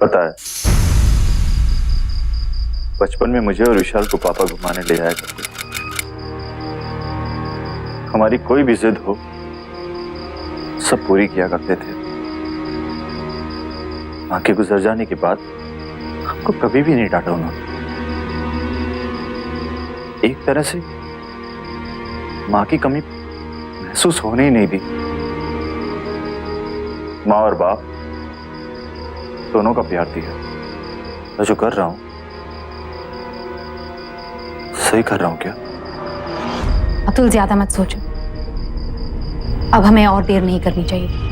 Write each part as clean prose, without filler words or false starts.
पता है, बचपन में मुझे और विशाल को पापा घुमाने ले जाया करते थे। हमारी कोई भी जिद हो सब पूरी किया करते थे। मां के गुजर जाने के बाद हमको कभी भी नहीं डांटा उन्होंने। एक तरह से मां की कमी महसूस होने ही नहीं दी। मां और बाप दोनों का प्यार दिया। मैं जो कर रहा हूं सही कर रहा हूं क्या? अतुल, ज्यादा मत सोचो। अब हमें और देर नहीं करनी चाहिए।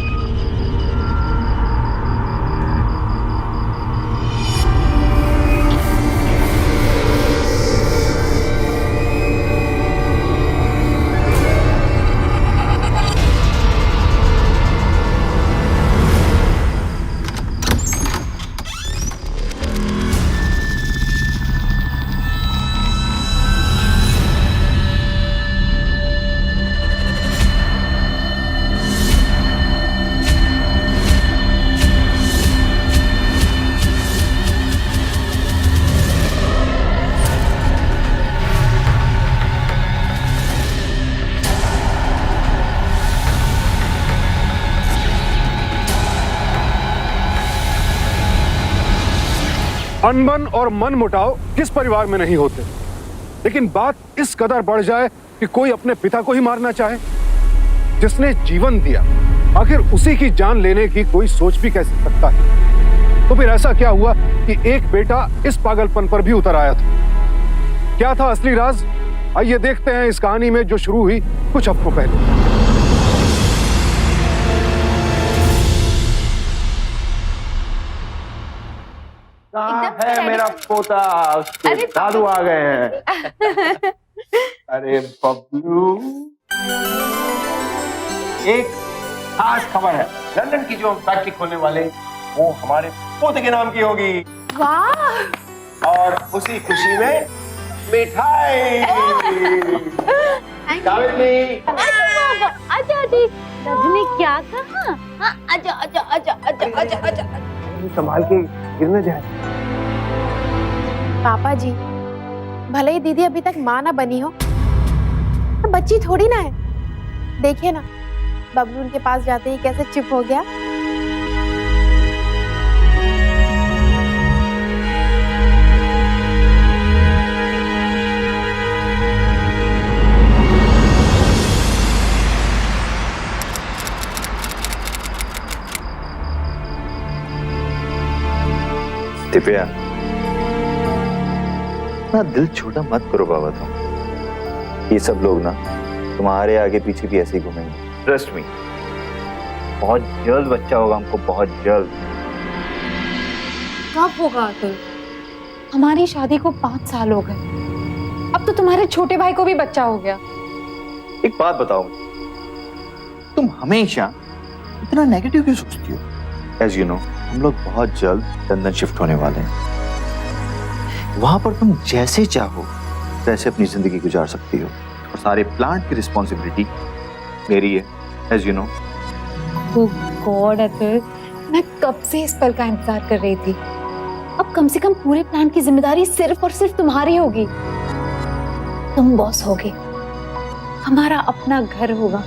अनबन और मन मुटाव किस परिवार में नहीं होते, लेकिन बात इस कदर बढ़ जाए कि कोई अपने पिता को ही मारना चाहे, जिसने जीवन दिया, आखिर उसी की जान लेने की कोई सोच भी कैसे सकता है? तो फिर ऐसा क्या हुआ कि एक बेटा इस पागलपन पर भी उतर आया था? क्या था असली राज? आइए देखते हैं इस कहानी में जो शुरू हुई कुछ हफ्तों पहले। है मेरा पोता, उसके दादू आ गए हैं। अरे बबलू, एक खास खबर है। लंदन की जो फैक्ट्री खोलने वाले वो हमारे पोते के नाम की होगी। वाह! और उसी खुशी में मिठाई। आजा जी, रजनी क्या कहा? आजा आजा आजा आजा आजा आजा। संभाल के गिर न जाए। पापा जी, भले ही दीदी अभी तक माँ ना बनी हो, तो बच्ची थोड़ी ना है। देखिए ना, बबलू उनके पास जाते ही कैसे चुप हो गया। दिव्या, ना दिल छोटा मत करो बाबा तुम। ये सब लोग ना तुम्हारे आगे पीछे भी ऐसे ही घूमेंगे। ट्रस्ट मी, बहुत जल्द बच्चा होगा हमको, बहुत जल्द। कब होगा अतुल? हमारी शादी को 5 साल हो गए। अब तो तुम्हारे छोटे भाई को भी बच्चा हो गया। एक बात बताओ, तुम हमेशा इतना नेगेटिव क्यों सोचती हो? एज यू नो, हम लोग बहुत जल्द लंदन शिफ्ट होने वाले हैं। वहां पर तुम जैसे चाहो वैसे अपनी जिंदगी गुजार सकती हो, और सारे प्लांट की रिस्पॉन्सिबिलिटी मेरी है, as you know. Oh god Atul, मैं कब से इस पल का इंतजार कर रही थी। अब कम से कम पूरे प्लांट की जिम्मेदारी सिर्फ और सिर्फ तुम्हारी होगी। तुम बॉस होगे, हमारा अपना घर होगा,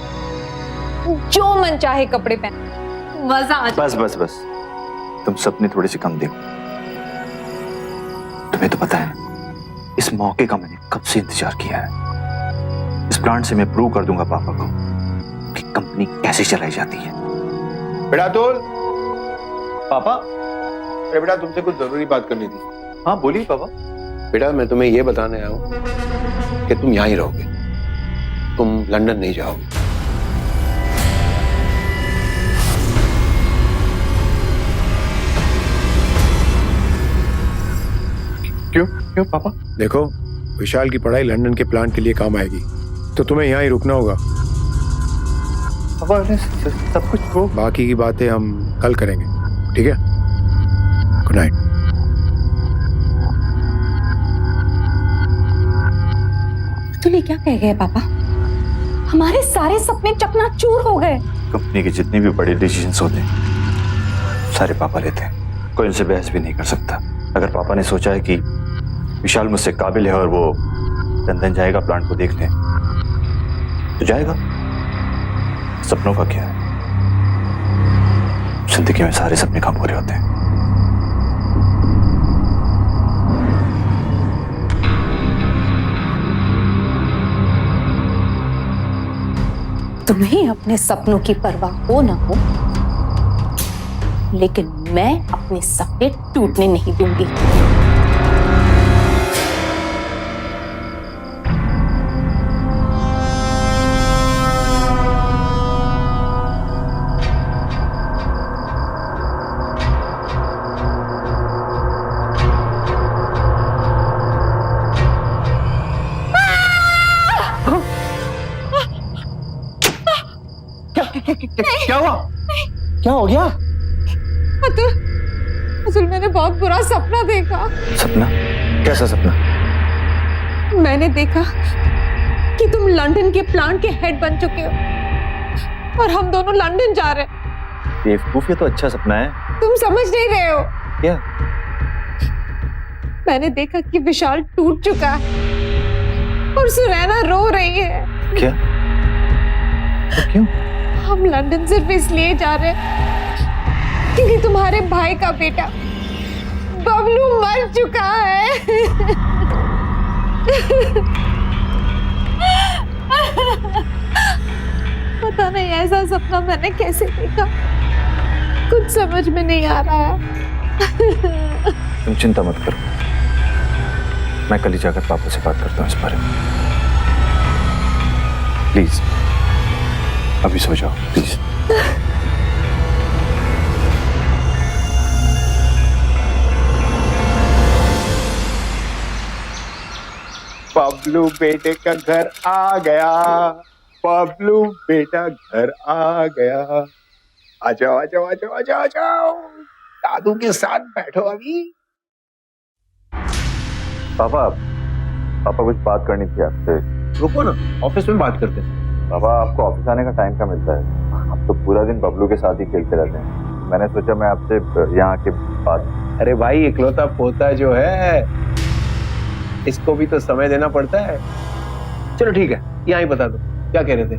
जो मन चाहे कपड़े पहन, मजा आ जाए। बस बस बस, तुम सपने थोड़े से कम देखो। तुम्हें तो पता है इस मौके का मैंने कब से इंतजार किया है। इस प्लांट से मैं प्रूव कर दूंगा पापा को कि कंपनी कैसे चलाई जाती है। बेटा अतुल। पापा। अरे बेटा, तुमसे कुछ जरूरी बात करनी थी। हाँ बोलिए पापा। बेटा, मैं तुम्हें ये बताने आया हूँ कि तुम यहाँ ही रहोगे, तुम लंदन नहीं जाओगे। क्यों क्यों पापा? देखो, विशाल की पढ़ाई लंदन के प्लांट के लिए काम आएगी, तो तुम्हें यहाँ ही रुकना होगा। पापा सब कुछ वो बाकी की बातें हम कल करेंगे, ठीक है? Good night. तो ये क्या कह गए पापा? हमारे सारे सपने चकनाचूर हो गए। कंपनी के जितने भी बड़े डिसीजंस होते हैं सारे पापा लेते हैं। कोई उनसे बहस भी नहीं कर सकता। अगर पापा ने सोचा है कि विशाल मुझसे काबिल है और वो लंदन जाएगा प्लांट को देखने, तो जाएगा। सपनों का क्या है, जिंदगी में सारे सपने कम पूरे होते हैं। तुम्हें अपने सपनों की परवाह हो ना हो, लेकिन मैं अपने सपने टूटने नहीं दूंगी। क्या हुआ? क्या हो गया? अतुल, मैंने बहुत बुरा सपना देखा। सपना? कैसा सपना? मैंने देखा कि तुम लंदन के प्लांट के हेड बन चुके हो और हम दोनों लंदन जा रहे हैं। बेवकूफ, ये तो अच्छा सपना है। तुम समझ नहीं रहे हो। क्या? मैंने देखा कि विशाल टूट चुका है और सुनैना रो रही है। क्या? तो क्यों? हम लंदन सिर्फ इसलिए जा रहे हैं क्योंकि तुम्हारे भाई का बेटा बबलू मर चुका है। पता नहीं ऐसा सपना मैंने कैसे देखा, कुछ समझ में नहीं आ रहा है। तुम चिंता मत करो, मैं कल ही जाकर पापा से बात करता हूँ इस बारे में। प्लीज अभी सो जाओ, प्लीज। बबलू बेटे का घर आ गया, बबलू बेटा घर आ गया। आ जाओ आ जाओ आ जाओ आ जाओ आ जाओ, दादू के साथ बैठो अभी। पापा, पापा कुछ बात करनी थी आपसे। रुको ना, ऑफिस में बात करते हैं। पापा, आपको ऑफिस आने का टाइम क्या मिलता है? आप तो पूरा दिन बबलू के साथ ही खेलते रहते हैं। मैंने सोचा मैं आपसे यहाँ के बात। अरे भाई, इकलौता पोता जो है, इसको भी तो समय देना पड़ता है। चलो ठीक है, यहाँ ही बता दो, क्या कह रहे थे?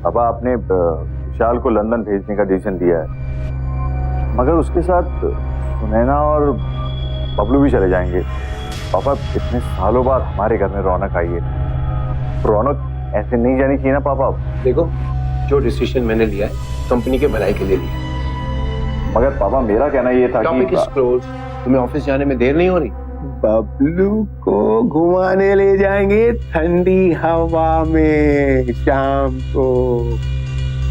पापा, आपने विशाल को लंदन भेजने का डिसीजन लिया है, मगर उसके साथ सुनैना और बबलू भी चले जाएंगे। पापा, इतने सालों बाद हमारे घर में रौनक आई है, रौनक ऐसे नहीं जानी चाहिए ना पापा। देखो, जो डिसीजन मैंने लिया है कंपनी के भलाई के लिए लिया। मगर पापा, मेरा कहना ये था टॉपिक इज क्लोज। तुम्हें ऑफिस जाने में देर नहीं हो रही? बबलू को घुमाने ले जाएंगे ठंडी हवा में शाम को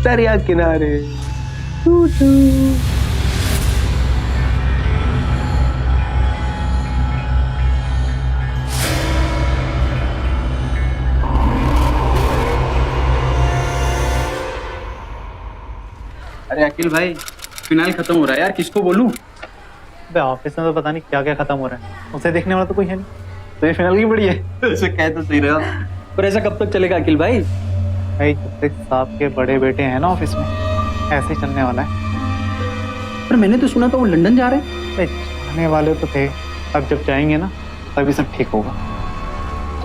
दरिया किनारे। अरे अखिल भाई, फिनाइल खत्म हो रहा है यार, किसको बोलूं? ऑफिस में तो पता नहीं क्या क्या खत्म हो रहा है, उसे देखने वाला तो कोई है नहीं। तो ये फिनाइल की बड़ी है। ऐसे कह तो सही रहा, पर ऐसा कब तक चलेगा अखिल भाई? भाई, जब तक साहब के बड़े बेटे हैं ना ऑफिस में, ऐसे ही चलने वाला है। पर मैंने तो सुना था वो लंदन जा रहे हैं। भाई, जाने वाले तो थे, अब जब जाएंगे ना तभी सब ठीक होगा।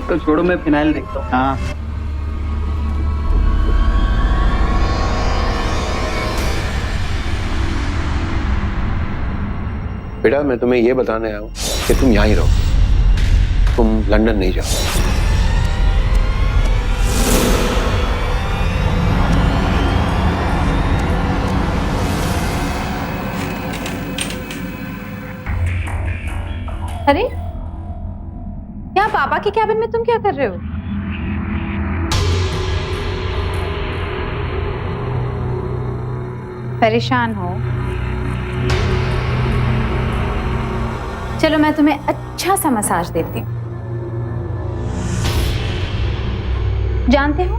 तो छोड़ो, मैं फिनाइल देखता हूँ। हाँ, बेटा, मैं तुम्हें ये बताने आया हूँ कि तुम यहाँ ही रहो, तुम लंदन नहीं जाओ। अरे, यहाँ पापा के कैबिन में तुम क्या कर रहे हो? परेशान हो? चलो मैं तुम्हें अच्छा सा मसाज देती हूँ। जानते हो,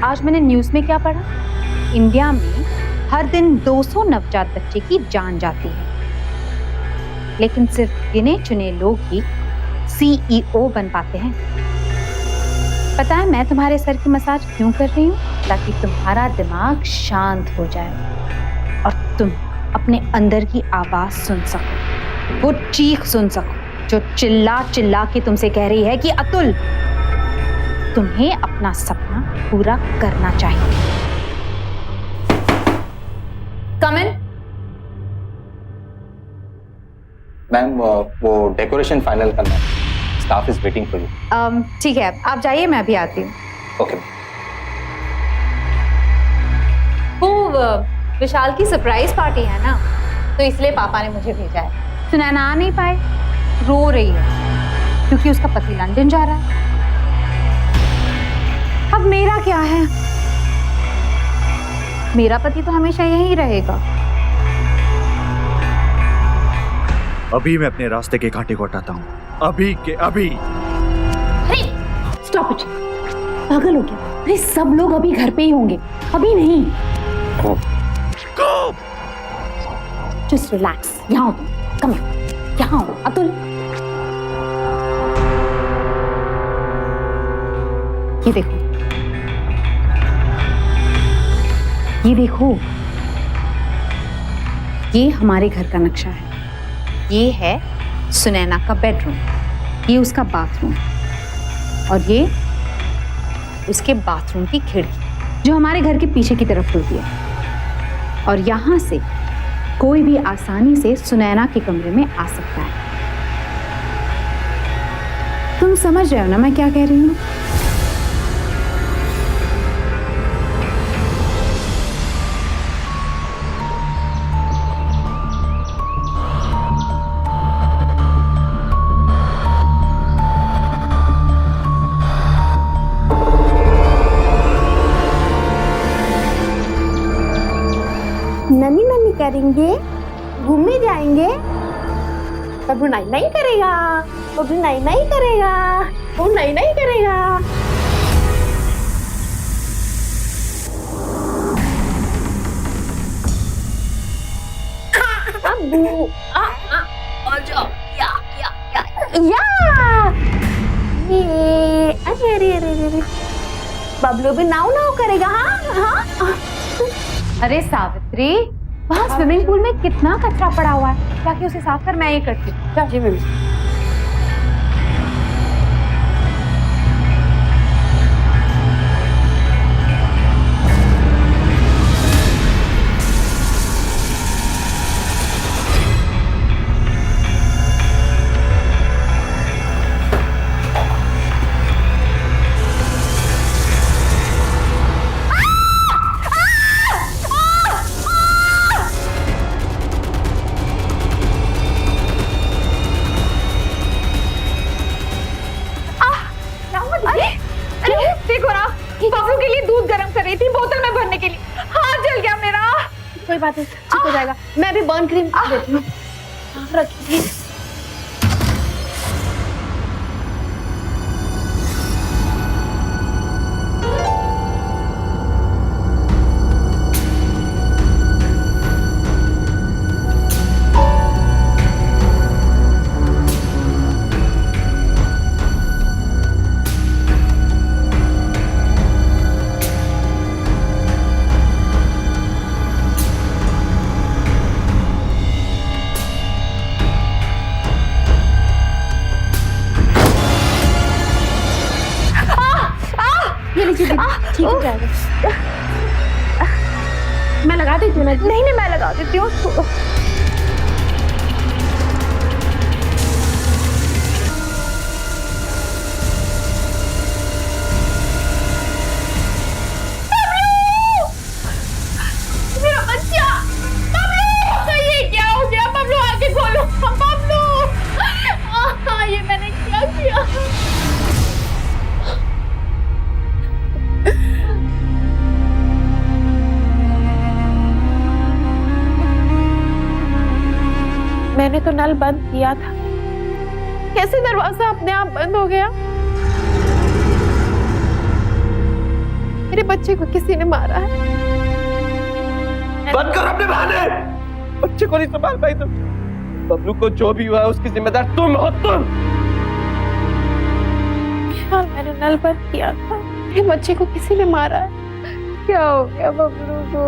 आज मैंने न्यूज़ में क्या पढ़ा? इंडिया में हर दिन 200 नवजात बच्चे की जान जाती है, लेकिन सिर्फ गिने चुने लोग ही CEO बन पाते हैं। पता है मैं तुम्हारे सर की मसाज क्यों कर रही हूँ? ताकि तुम्हारा दिमाग शांत हो जाए और तुम अपने अंदर की आवाज सुन सको। वो चीख सुन सको जो चिल्ला चिल्ला के तुमसे कह रही है कि अतुल, तुम्हें अपना सपना पूरा करना चाहिए। कम इन। मैम वो डेकोरेशन फाइनल करना है, staff is waiting for you. ठीक है, आप जाइए, मैं भी आती हूँ। ओके। वो विशाल की सरप्राइज पार्टी है ना, तो इसलिए पापा ने मुझे भेजा है। सुनैना आ नहीं पाए, रो रही है क्योंकि उसका पति लंदन जा रहा है। अब मेरा क्या है, मेरा पति तो हमेशा यहीं रहेगा। अभी मैं अपने रास्ते के कांटे को हटाता हूँ, अभी के अभी। स्टॉप इट, पागल हो गया? अरे सब लोग अभी घर पे ही होंगे, अभी नहीं। Just relax. यहाँ कम, यहाँ अतुल। ये देखो, ये देखो, ये हमारे घर का नक्शा है। ये है सुनैना का बेडरूम, ये उसका बाथरूम, और ये उसके बाथरूम की खिड़की जो हमारे घर के पीछे की तरफ खुलती है। और यहां से कोई भी आसानी से सुनैना के कमरे में आ सकता है। तुम समझ रहे हो ना मैं क्या कह रही हूं? ननी ननी करेंगे, घूमने जाएंगे। बबलू नाई नाई करेगा, बबलू नाई नाई करेगा, वो नाई नाई करेगा। अबू आजा, या ये अरे अरे अरे अरे, बबलू भी नाव नाव करेगा। हाँ हाँ। अरे सावित्री, वहाँ स्विमिंग पूल में कितना कचरा पड़ा हुआ है, जाके उसे साफ कर, मैं ये करती हूँ। जी मम्मी। देखो ना, बबलू के लिए दूध गर्म कर रही थी बोतल में भरने के लिए, हाथ जल गया मेरा। कोई बात नहीं, ठीक हो जाएगा। मैं भी बर्न क्रीम देती हूँ, रखिए। ठीक हो जाएगा। मैं लगा देती हूँ ना। नहीं नहीं, मैं लगा देती हूँ। मेरा बच्चा बबलू, ये क्या हो गया? बबलू आके खोलो, बबलू। ये मैंने क्या किया? मैंने तो नल बंद किया था, कैसे दरवाजा अपने आप बंद हो गया? मेरे बच्चे को किसी ने मारा है। बंद कर अपने बहाने। बच्चे को नहीं संभाल पाई तुम। बबलू को जो भी हुआ है उसकी जिम्मेदार तुम हो, तुम। विशाल, मैंने नल बंद किया था, मेरे बच्चे को किसी ने मारा है। क्या हो गया बबलू को?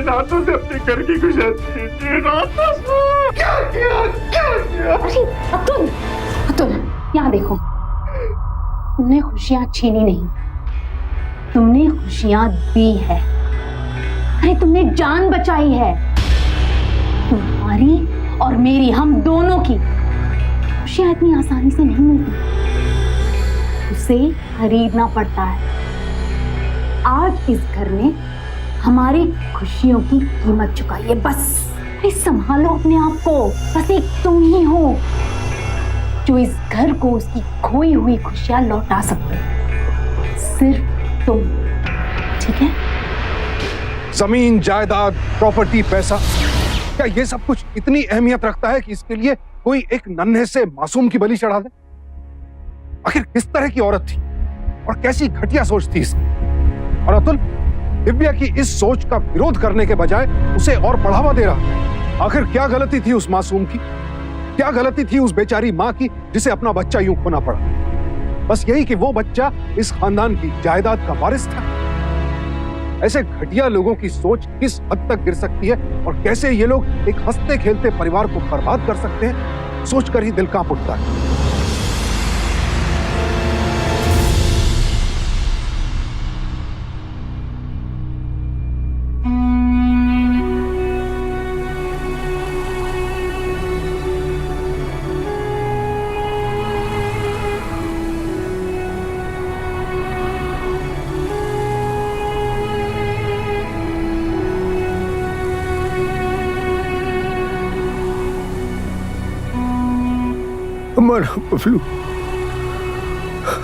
हाथों से अपने घर की खुशियां छीन हाथों से क्या किया अरे अतुल, अतुल यहाँ देखो, तुमने खुशियां छीनी नहीं, तुमने खुशियां दी है। अरे तुमने जान बचाई है। तुम्हारी और मेरी, हम दोनों की खुशियां इतनी आसानी से नहीं मिलती, उसे खरीदना पड़ता है। आज इस घर ने हमारी खुशियों की कीमत चुकाई है। बस अरे संभालो अपने आप को। बस एक तुम ही हो जो इस घर को उसकी खोई हुई खुशियां लौटा सकते हो, सिर्फ तुम। ठीक है? जमीन, जायदाद, प्रॉपर्टी, पैसा, क्या ये सब कुछ इतनी अहमियत रखता है कि इसके लिए कोई एक नन्हे से मासूम की बलि चढ़ा दे? आखिर किस तरह की औरत थी और कैसी घटिया सोच थी इसकी? और अतुल दिव्या की इस सोच का विरोध करने के बजाय उसे और बढ़ावा दे रहा। आखिर क्या गलती थी उस मासूम की? क्या गलती थी उस बेचारी मां की जिसे अपना बच्चा यूं खोना पड़ा? बस यही कि वो बच्चा इस खानदान की जायदाद का वारिस था। ऐसे घटिया लोगों की सोच किस हद तक गिर सकती है और कैसे ये लोग एक हंसते खेलते परिवार को बर्बाद कर सकते हैं, सोचकर ही दिल कांप उठता है।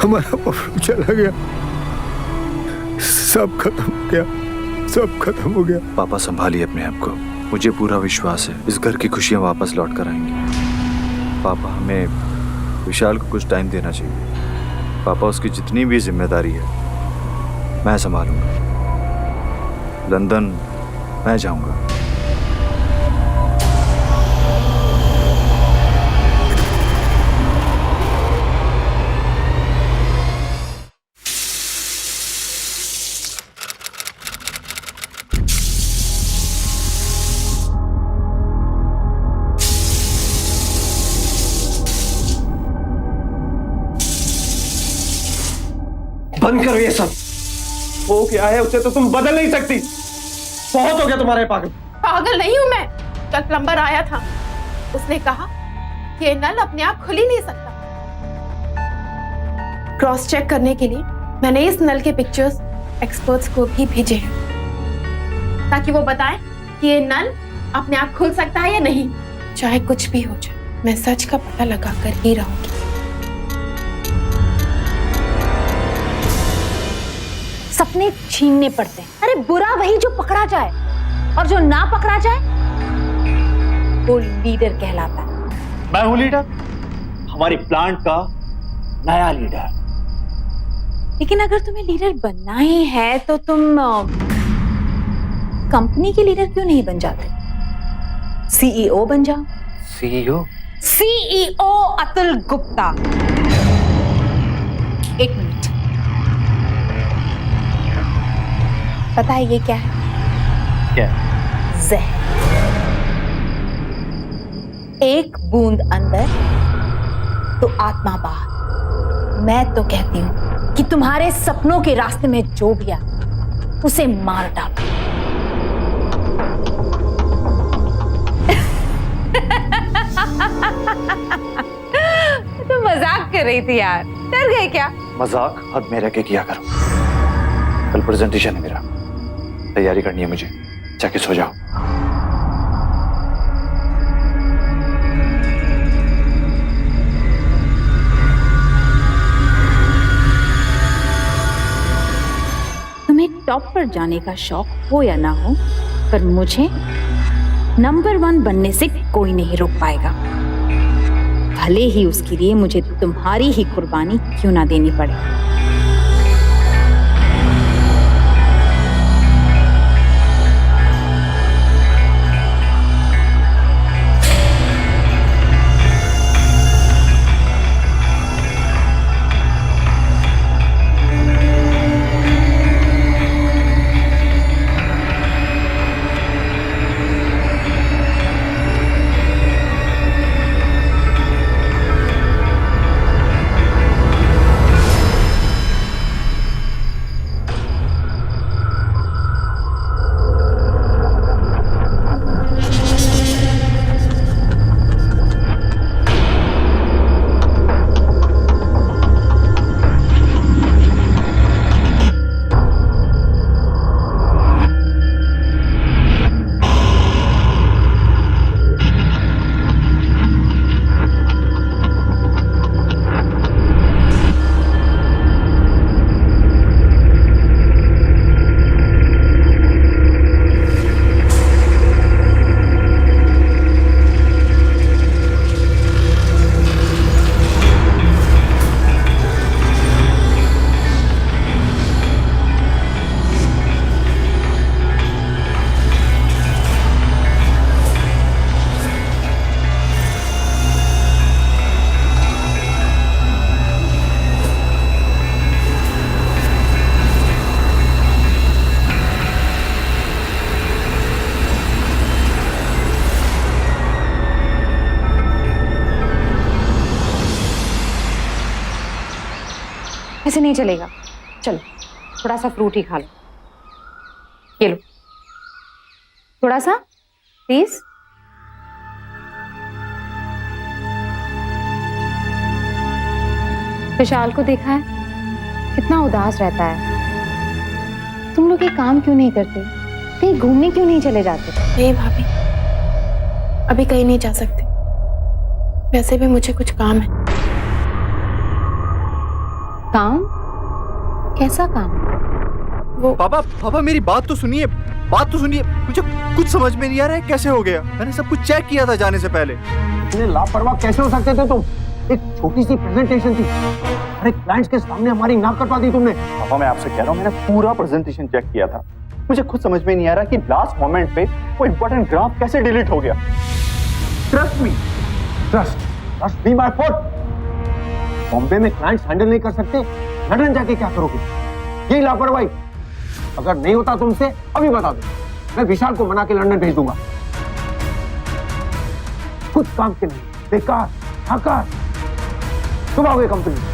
हमारा बबलू चला गया, सब खत्म हो गया, सब खत्म हो गया। पापा संभालिए अपने आप को, मुझे पूरा विश्वास है इस घर की खुशियां वापस लौट कर आएंगी। पापा हमें विशाल को कुछ टाइम देना चाहिए। पापा उसकी जितनी भी जिम्मेदारी है मैं संभालूंगा। लंदन मैं जाऊंगा। बंद करो ये सब। वो क्या है उसे तो तुम बदल नहीं सकती। बहुत हो गया तुम्हारे पागल। पागल नहीं हूं मैं। कल प्लम्बर आया था, उसने कहा कि ये नल अपने आप खुल ही नहीं सकता। क्रॉस चेक करने के लिए मैंने इस नल के पिक्चर्स एक्सपर्ट्स को भी भेजे हैं ताकि वो बताएं कि ये नल अपने आप खुल सकता है या नहीं। चाहे कुछ भी हो जाए, मैं सच का पता लगा कर ही रहूंगी। सपने छीनने पड़ते हैं। अरे बुरा वही जो पकड़ा जाए, और जो ना पकड़ा जाए वो लीडर कहलाता है। मैं हूं लीडर, हमारी प्लांट का नया लीडर। लेकिन अगर तुम्हें लीडर बनना ही है तो तुम कंपनी के लीडर क्यों नहीं बन जाते? सीईओ बन जाओ। सीईओ? सीईओ अतुल गुप्ता। एक मिनट, पता है ये क्या है? क्या? जहर। एक बूंद अंदर तो आत्मा बाहर। मैं तो कहती हूं कि तुम्हारे सपनों के रास्ते में जो भी आ उसे मार डालो। तो मजाक कर रही थी यार, डर गए क्या? मजाक हद में रह के किया करो। कल प्रेजेंटेशन है मेरा, तैयारी करनी है मुझे। जाके सो जाओ। तुम्हें टॉप पर जाने का शौक हो या ना हो, पर मुझे नंबर 1 बनने से कोई नहीं रोक पाएगा, भले ही उसके लिए मुझे तुम्हारी ही कुर्बानी क्यों ना देनी पड़े। ऐसे नहीं चलेगा। चलो थोड़ा सा फ्रूट ही खा लो। ये लो थोड़ा सा प्लीज। विशाल को देखा है कितना उदास रहता है। तुम लोग ये काम क्यों नहीं करते? कहीं घूमने क्यों नहीं चले जाते? नहीं भाभी, अभी कहीं नहीं जा सकते। वैसे भी मुझे कुछ काम है। काम? कैसा काम? वो पापा पापा मेरी बात तो सुनिए, बात तो सुनिए। मुझे कुछ समझ में नहीं आ रहा है कैसे हो गया। मैंने सब कुछ चेक किया था जाने से पहले। इतने लापरवाह कैसे हो सकते थे तुम? एक छोटी सी प्रेजेंटेशन थी, अरे क्लाइंट्स के सामने हमारी नाक कटवा दी तुमने। पापा मैं आपसे कह रहा हूँ, मैंने पूरा प्रेजेंटेशन चेक किया था। मुझे खुद समझ में नहीं आ रहा कि लास्ट मोमेंट पे वो इंपॉर्टेंट ग्राफ कैसे डिलीट हो गया। Trust me, trust be my fault. Bombay में क्लाइंट्स हैंडल नहीं कर सकते, लंदन जाके क्या करोगे? यही लापरवाही। अगर नहीं होता तुमसे अभी बता दो, मैं विशाल को मना के लंदन भेज दूंगा। कुछ काम के नहीं, बेकार, हकार। तुम आओगे कंपनी।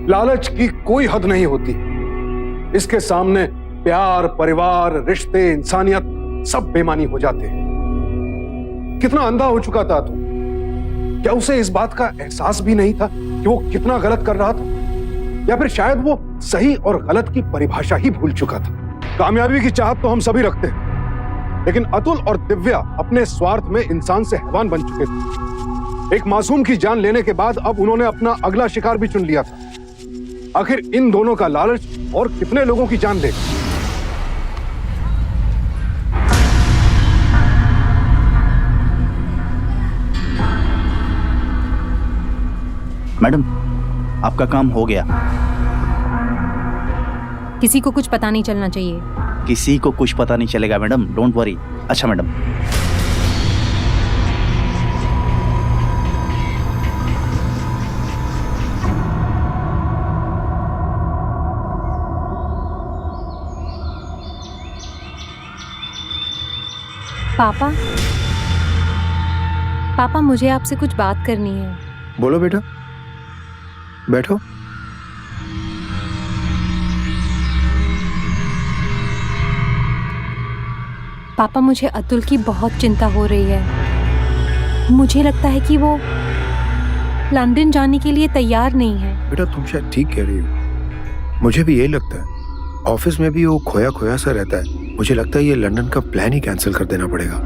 लालच की कोई हद नहीं होती। इसके सामने प्यार, परिवार, रिश्ते, इंसानियत सब बेमानी हो जाते हैं। कितना अंधा हो चुका था तू? क्या उसे इस बात का एहसास भी नहीं था कि वो कितना गलत कर रहा था? या फिर शायद वो सही और गलत की परिभाषा ही भूल चुका था। कामयाबी की चाहत तो हम सभी रखते हैं, लेकिन अतुल और दिव्या अपने स्वार्थ में इंसान से हैवान बन चुके थे। एक मासूम की जान लेने के बाद अब उन्होंने अपना अगला शिकार भी चुन लिया था। आखिर इन दोनों का लालच और कितने लोगों की जान लेगा? मैडम आपका काम हो गया। किसी को कुछ पता नहीं चलना चाहिए। किसी को कुछ पता नहीं चलेगा मैडम, डोंट वरी। अच्छा मैडम, पापा, पापा मुझे आपसे कुछ बात करनी है। बोलो बेटा, बैठो। पापा मुझे अतुल की बहुत चिंता हो रही है। मुझे लगता है कि वो लंदन जाने के लिए तैयार नहीं है। बेटा तुम शायद ठीक कह रही हो, मुझे भी यही लगता है। ऑफिस में भी वो खोया खोया सा रहता है। मुझे लगता है ये लंदन का प्लान ही कैंसिल कर देना पड़ेगा।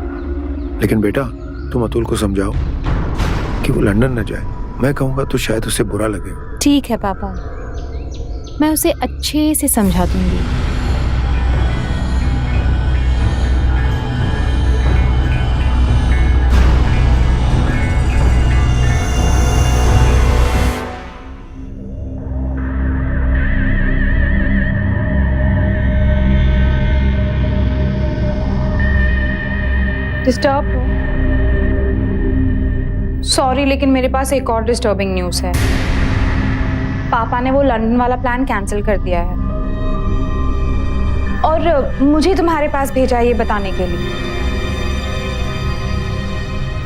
लेकिन बेटा तुम अतुल को समझाओ कि वो लंदन न जाए। मैं कहूँगा तो शायद उसे बुरा लगे। ठीक है पापा, मैं उसे अच्छे से समझा दूंगी। डिस्टर्ब हो? सॉरी, लेकिन मेरे पास एक और डिस्टर्बिंग न्यूज़ है। पापा ने वो लंदन वाला प्लान कैंसिल कर दिया है और मुझे तुम्हारे पास भेजा है ये बताने के लिए।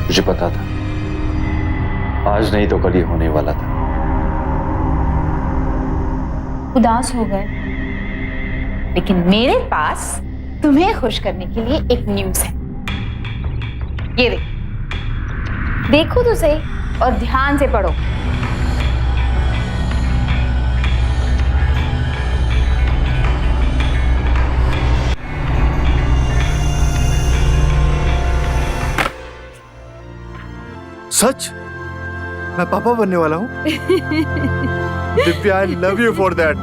मुझे पता था, आज नहीं तो कल ही होने वाला था। उदास हो गए, लेकिन मेरे पास तुम्हें खुश करने के लिए एक न्यूज़ है। ये देखो तो सही और ध्यान से पढ़ो। सच? मैं पापा बनने वाला हूँ? Divya, I love you for that.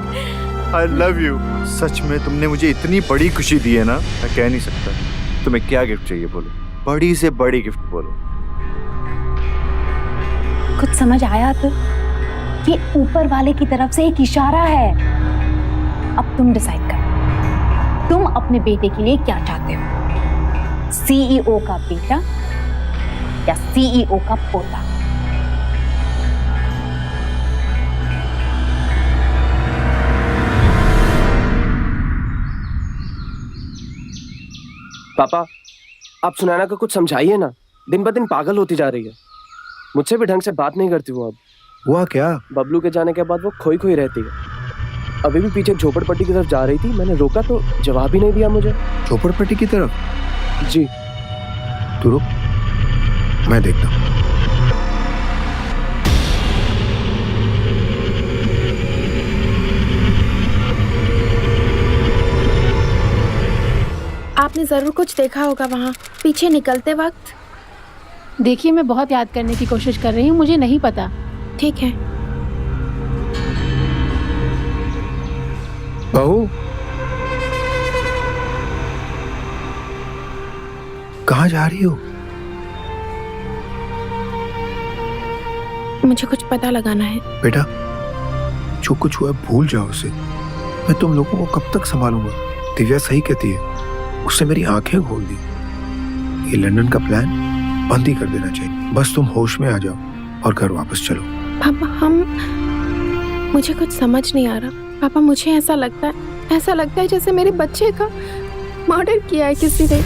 I love you. सच में तुमने मुझे इतनी बड़ी खुशी दी है ना, मैं कह नहीं सकता। तुम्हें क्या गिफ्ट चाहिए बोलो, बड़ी से बड़ी गिफ्ट बोलो। कुछ समझ आया तो? ये ऊपर वाले की तरफ से एक इशारा है। अब तुम डिसाइड करो, तुम अपने बेटे के लिए क्या चाहते हो? सीईओ का बेटा या सीईओ का पोता? पापा, आप सुनैना को कुछ समझाइए ना, दिन ब दिन पागल होती जा रही है। मुझसे भी ढंग से बात नहीं करती वो अब। हुआ क्या? बबलू के जाने के बाद वो खोई खोई रहती है। अभी भी पीछे झोपड़पट्टी की तरफ जा रही थी, मैंने रोका तो जवाब ही नहीं दिया मुझे। झोपड़पट्टी की तरफ? जी। तू रुक, मैं देखता हूँ। आपने जरूर कुछ देखा होगा वहाँ पीछे निकलते वक्त। देखिए, मैं बहुत याद करने की कोशिश कर रही हूँ, मुझे नहीं पता। ठीक है। बहू, कहाँ जा रही हो? मुझे कुछ पता लगाना है। बेटा, जो कुछ हुआ भूल जाओ उसे। मैं तुम लोगों को कब तक संभालूंगा? दिव्या सही कहती है, उससे मेरी आंखें खोल दी। ये लंदन का प्लान बंद ही कर देना चाहिए। बस तुम होश में आ जाओ और घर वापस चलो। पापा, मुझे कुछ समझ नहीं आ रहा। पापा, मुझे ऐसा लगता है जैसे मेरे बच्चे का मर्डर किया है किसी ने।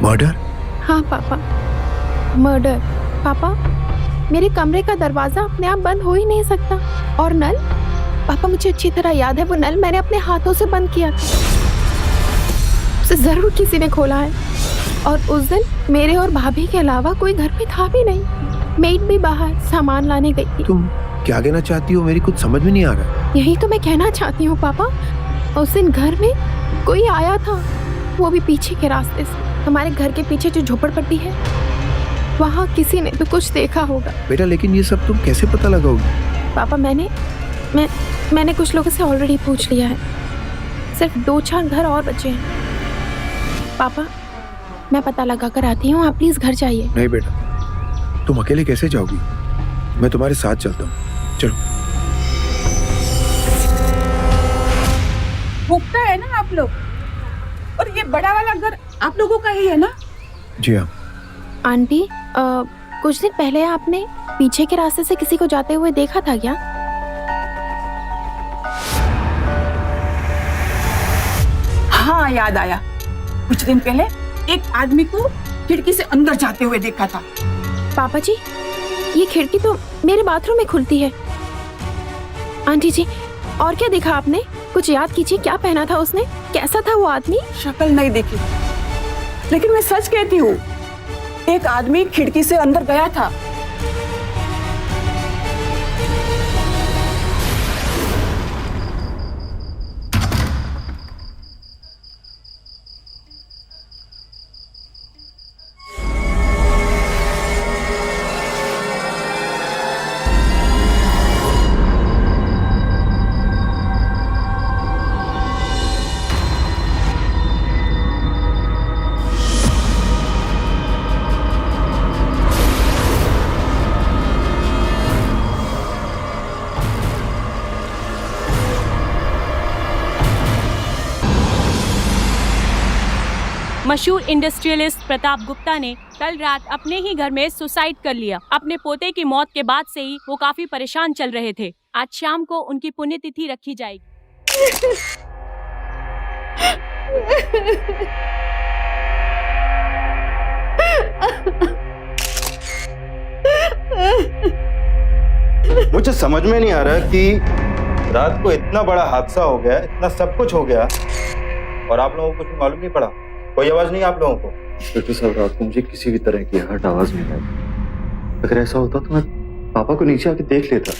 मर्डर? हाँ पापा, मर्डर। पापा, मेरे कमरे का दरवाजा अपने आप बंद हो ही नहीं सकता। और नल, पापा मुझे अच्छी तरह याद है, वो नल मैंने अपने हाथों से बंद किया था। उसे जरूर किसी ने खोला है। और उस दिन मेरे और भाभी के अलावा कोई घर में था भी नहीं। मेड भी बाहर सामान लाने गई थी। तुम क्या कहना चाहती हो? मेरी कुछ समझ में नहीं आ रहा। यही तो मैं कहना चाहती हूँ पापा। उस दिन घर में कोई आया था, वो भी पीछे के रास्ते से। हमारे घर के पीछे जो झोपड़पट्टी है, वहाँ किसी ने तो कुछ देखा होगा। बेटा, लेकिन ये सब तुम कैसे पता लगाओगी? पापा, मैंने कुछ लोगों से ऑलरेडी पूछ लिया है। सिर्फ 2-4 घर और बचे हैं। पापा, मैं पता लगा कर आती हूँ, आप प्लीज घर जाइए। नहीं बेटा, तुम अकेले कैसे जाओगी? मैं तुम्हारे साथ चलता हूँ, चलो। भूखता है ना आप लोग? और ये बड़ा वाला घर आप लोगों का ही है ना? जी हाँ। आंटी, कुछ दिन पहले आपने पीछे के रास्ते से किसी को जाते हुए देखा था क्या? हाँ, याद आया। कुछ दिन पहले एक आदमी को खिड़की से अंदर जाते हुए देखा था। पापा जी, ये खिड़की तो मेरे बाथरूम में खुलती है। आंटी जी, और क्या देखा आपने? कुछ याद कीजिए, क्या पहना था उसने? कैसा था वो आदमी? शक्ल नहीं देखी, लेकिन मैं सच कहती हूँ, एक आदमी खिड़की से अंदर गया था। मशहूर इंडस्ट्रियलिस्ट प्रताप गुप्ता ने कल रात अपने ही घर में सुसाइड कर लिया। अपने पोते की मौत के बाद से ही वो काफी परेशान चल रहे थे। आज शाम को उनकी पुण्यतिथि रखी जाएगी। मुझे समझ में नहीं आ रहा कि रात को इतना बड़ा हादसा हो गया, इतना सब कुछ हो गया और आप लोगों को कुछ मालूम नहीं पड़ा। कोई आवाज नहीं आप लोगों को? डॉक्टर साहब, रात को मुझे किसी भी तरह की हर्ट आवाज नहीं आई। अगर ऐसा होता तो मैं पापा को नीचे आके देख लेता।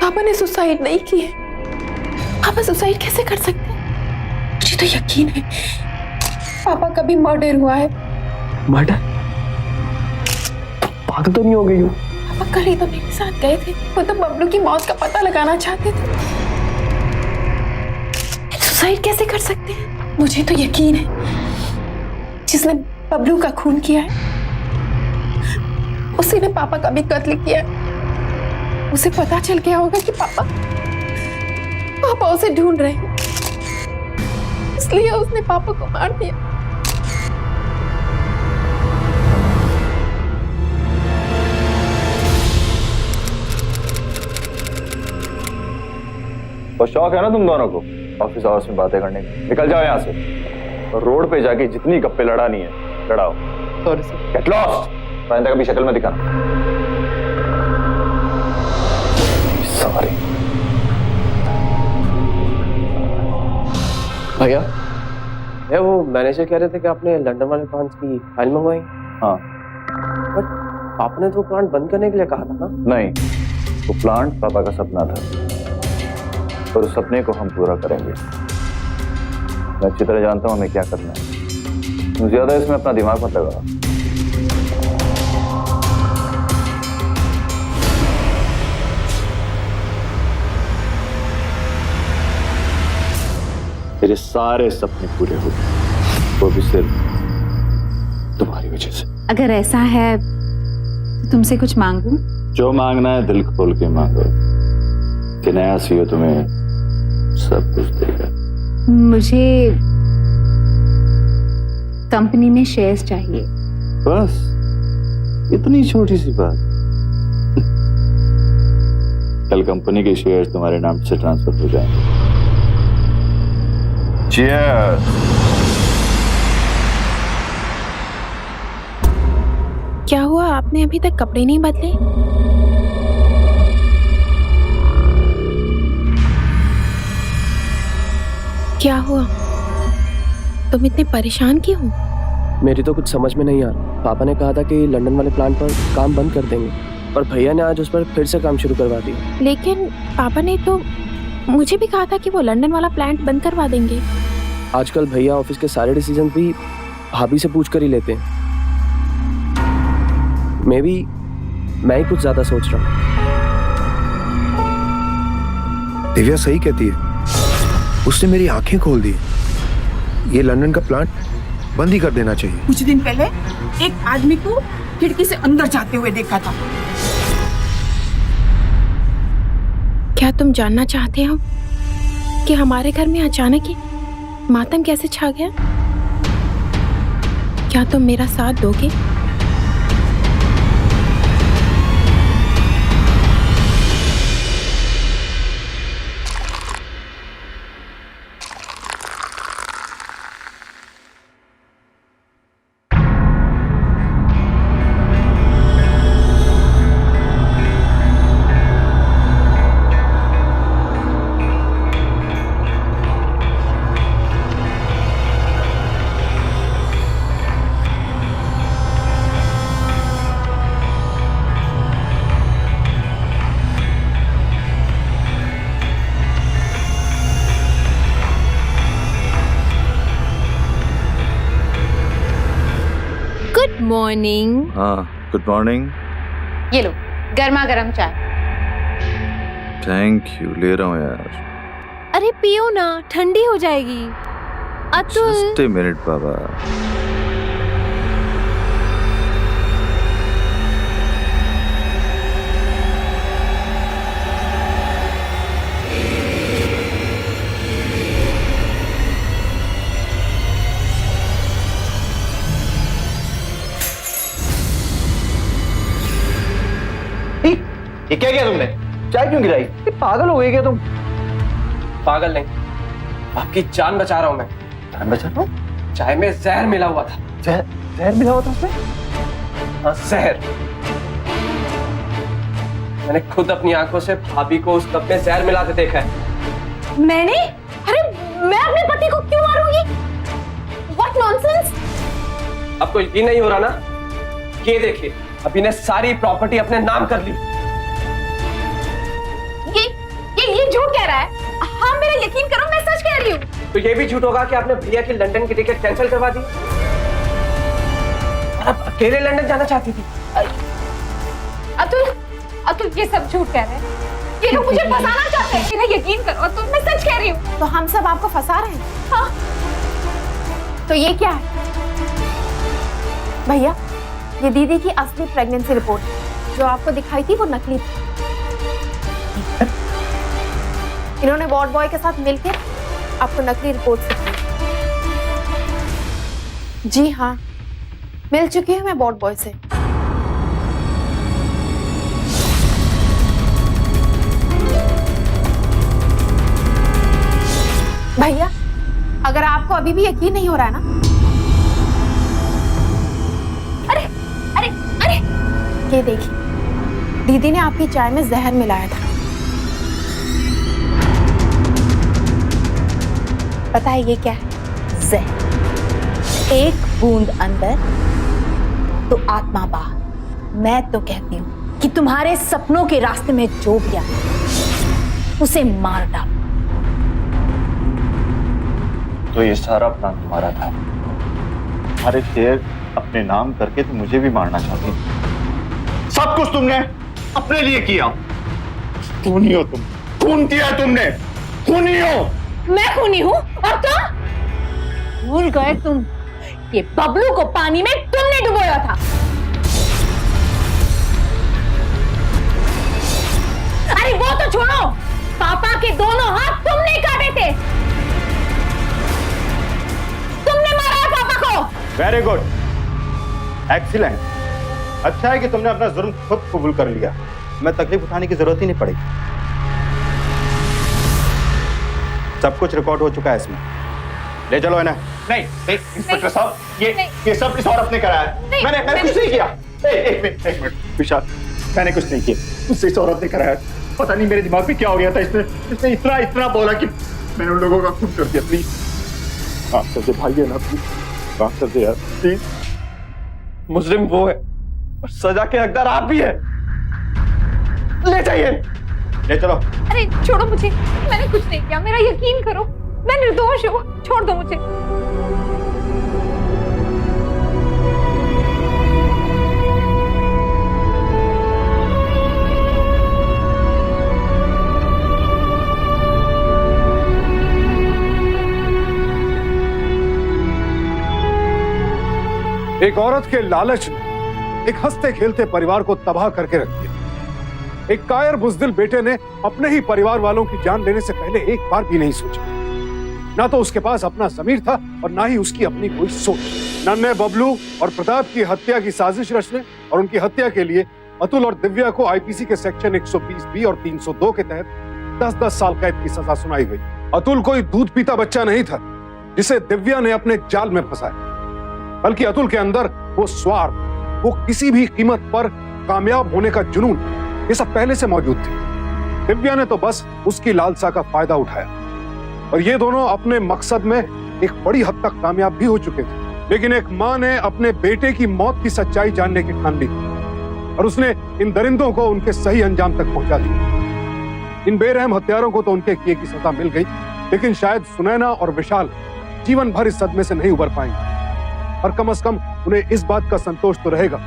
पापा ने सुसाइड नहीं की है। पापा सुसाइड कैसे कर सकते हैं? मुझे तो यकीन है पापा का भी मर्डर हुआ है। मर्डर? पागल तो नहीं हो गई हो? पापा कल ही तो मेरे साथ गए थे। वो तो बबलू की मौत का पता लगाना चाहते थे। सुसाइड कैसे कर सकते हैं? मुझे तो यकीन है जिसने बबलू का खून किया है, उसी ने पापा का भी कत्ल किया है। उसे पता चल गया होगा कि पापा उसे ढूंढ रहे हैं, इसलिए उसने पापा को मार दिया। तो शौक है ना तुम दोनों को ऑफिस आवर्स में बातें करने की? निकल जाओ यहाँ से और रोड पे जाके जितनी गप्पे लड़ानी है लड़ाओ। Sorry sir. Get lost. पाइंदा कभी शक्ल में दिखाना। सॉरी भैया वो मैनेजर कह रहे थे कि आपने लंदन वाले प्लांट्स की फाइल मंगवाई। हाँ बट आपने तो प्लांट बंद करने के लिए कहा था ना? नहीं, वो प्लांट पापा का सपना था और उस सपने को हम पूरा करेंगे। मैं अच्छी तरह जानता हूँ हमें क्या करना है। तुम ज्यादा इसमें अपना दिमाग मत लगा। तेरे सारे सपने पूरे हो गए, वो भी सिर्फ तुम्हारी वजह से। अगर ऐसा है तो तुमसे कुछ मांगूं? जो मांगना है दिल खोल के मांगो कि नया सीईओ तुम्हें सब कुछ देगा। मुझे कंपनी में शेयर्स चाहिए। बस इतनी छोटी सी बात। कल कंपनी के शेयर्स तुम्हारे नाम से ट्रांसफर हो जाएंगे। Cheers! क्या हुआ, आपने अभी तक कपड़े नहीं बदले? क्या हुआ, तुम इतने परेशान क्यों हो? मेरी तो कुछ समझ में नहीं आ रहा। पापा ने कहा था कि लंदन वाले प्लांट पर काम बंद कर देंगे और भैया ने आज उस पर फिर से काम शुरू करवा दिया। लेकिन पापा ने तो मुझे भी कहा था कि वो लंदन वाला प्लांट बंद करवा देंगे। आजकल भैया ऑफिस के सारे डिसीजन भी भाभी से पूछ कर ही लेते हैं। मैं ही कुछ ज्यादा सोच रहा हूँ। दिव्या सही कहती है, उसने मेरी आंखें खोल दी। ये लंदन का प्लांट बंद ही कर देना चाहिए। कुछ दिन पहले एक आदमी को खिड़की से अंदर जाते हुए देखा था। क्या तुम जानना चाहते हो कि हमारे घर में अचानक ही मातम कैसे छा गया? क्या तुम मेरा साथ दोगे? मॉर्निंग। हाँ गुड मॉर्निंग। ये लो गर्मा गर्म चाय। थैंक यू, ले रहा हूँ यार। अरे पियो ना, ठंडी हो जाएगी। अतुल जस्ट ए मिनट बाबा। ये क्या किया तुमने? चाय क्यों गिराई? पागल हो गए क्या तुम? पागल नहीं, आपकी जान बचा रहा हूं मैं। जान बचा रहा हूं? चाय में जहर मिला हुआ था। जहर मिला हुआ था उसमें? हाँ जहर। मैंने खुद अपनी आंखों से भाभी को उस कप में जहर मिलाते देखा है। मैंने? अरे मैं अपने पति को क्यों मारूंगी? What nonsense! आपको यकीन नहीं हो रहा ना? ये देखिए, अभी ने सारी प्रॉपर्टी अपने नाम कर ली। ये झूठ कह रहा है। हाँ मेरा यकीन करो, मैं सच कह रही हूँ। तो ये भी झूठ होगा कि आपने भैया की लंदन की टिकट कैंसिल करवा दी? आप अकेले लंदन जाना चाहती थी। अतुल ये सब झूठ कह रहे हैं। ये लोग मुझे फंसाना चाहते हैं। मेरा यकीन करो अतुल, मैं सच कह रही हूँ। तो हम सब आपको फंसा रहे हैं? हाँ। तो ये क्या है? भैया, ये दीदी की असली प्रेगनेंसी रिपोर्ट जो आपको दिखाई थी वो नकली थी। नहीं। इन्होंने वार्ड बॉय के साथ मिलकर आपको नकली रिपोर्ट दी। जी हाँ, मिल चुकी हूँ मैं वार्ड बॉय से। भैया, अगर आपको अभी भी यकीन नहीं हो रहा है ना, अरे अरे अरे, ये देखिए, दीदी ने आपकी चाय में जहर मिलाया था। पता है ये क्या है? जहर। एक बूंद अंदर तो आत्मा बाहर। मैं तो कहती हूँ कि तुम्हारे सपनों के रास्ते में जो भी आए उसे मार डालो। तो ये सारा प्लान तुम्हारा था? हमारे शेर अपने नाम करके तो मुझे भी मारना चाहती। सब कुछ तुमने अपने लिए किया। खूनी हो तुम, खून किया तुमने, खूनी हो। मैं खूनी हूँ और तुम? भूल गए तुम, ये बबलू को पानी में तुमने डुबोया था। अरे वो तो छोड़ो, पापा के दोनों हाथ तुमने काटे थे। तुमने मारा है पापा को। Very good, excellent. अच्छा है कि तुमने अपना जुर्म खुद कबूल कर लिया। मैं तकलीफ उठाने की जरूरत ही नहीं पड़ी। सब कुछ रिकॉर्ड हो चुका है इसमें। ले चलो इन्हें। नहीं इंस्पेक्टर साहब, ये सब इस औरत ने कराया है। मैंने कुछ नहीं किया। एक मिनट विशाल, मैंने कुछ नहीं किया, उससे इस औरत ने कराया। पता नहीं मेरे दिमाग में क्या हो गया था, इसने इतना बोला कि मैंने उन लोगों का खून कर दिया। प्लीज माफ कर दे भाई, है ना, प्लीज माफ कर दे यार, प्लीज। मुजरिम वो है और सजा के हकदार आप भी है। ले जाइए, ले चलो। अरे छोड़ो मुझे, मैंने कुछ नहीं किया, मेरा यकीन करो, मैं निर्दोष हूँ, छोड़ दो मुझे। एक औरत के लालच ने एक हंसते खेलते परिवार को तबाह करके रख दिया। एक कायर बुज़दिल बेटे ने अपने ही परिवार वालों की जान लेने से पहले एक बार भी नहीं सोचा। ना तो उसके पास अपना ज़मीर था और ना ही उसकी अपनी कोई सोच। नन्हे बबलू और प्रताप की हत्या की साजिश रचने और उनकी हत्या के लिए अतुल और दिव्या को आईपीसी के सेक्शन 120B और 302 के तहत 10-10 साल कैद की सजा सुनाई गई। अतुल कोई दूध पीता बच्चा नहीं था जिसे दिव्या ने अपने जाल में फंसाया, बल्कि अतुल के अंदर वो स्वार्थ, वो किसी भी कीमत पर कामयाब होने का जुनून, ये सब पहले से मौजूद थे। दिव्या ने तो बस उसकी लालसा का फायदा उठाया और ये दोनों अपने मकसद में एक बड़ी हद तक कामयाब भी हो चुके थे। लेकिन एक माँ ने अपने बेटे की मौत की सच्चाई जानने की ठान ली और उसने इन दरिंदों को उनके सही अंजाम तक पहुंचा दिया। इन बेरहम हत्यारों को तो उनके किए की सजा मिल गई, लेकिन शायद सुनैना और विशाल जीवन भर इस सदमे से नहीं उबर पाएंगे। और कम से कम उन्हें इस बात का संतोष तो रहेगा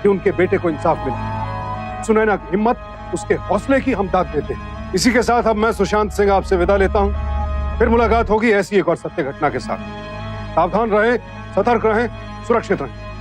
कि उनके बेटे को इंसाफ मिले। सुनैना की हिम्मत, उसके हौसले की हम दाद देते हैं। इसी के साथ अब मैं सुशांत सिंह आपसे विदा लेता हूं। फिर मुलाकात होगी ऐसी एक और सत्य घटना के साथ। सावधान रहें, सतर्क रहें, सुरक्षित रहें।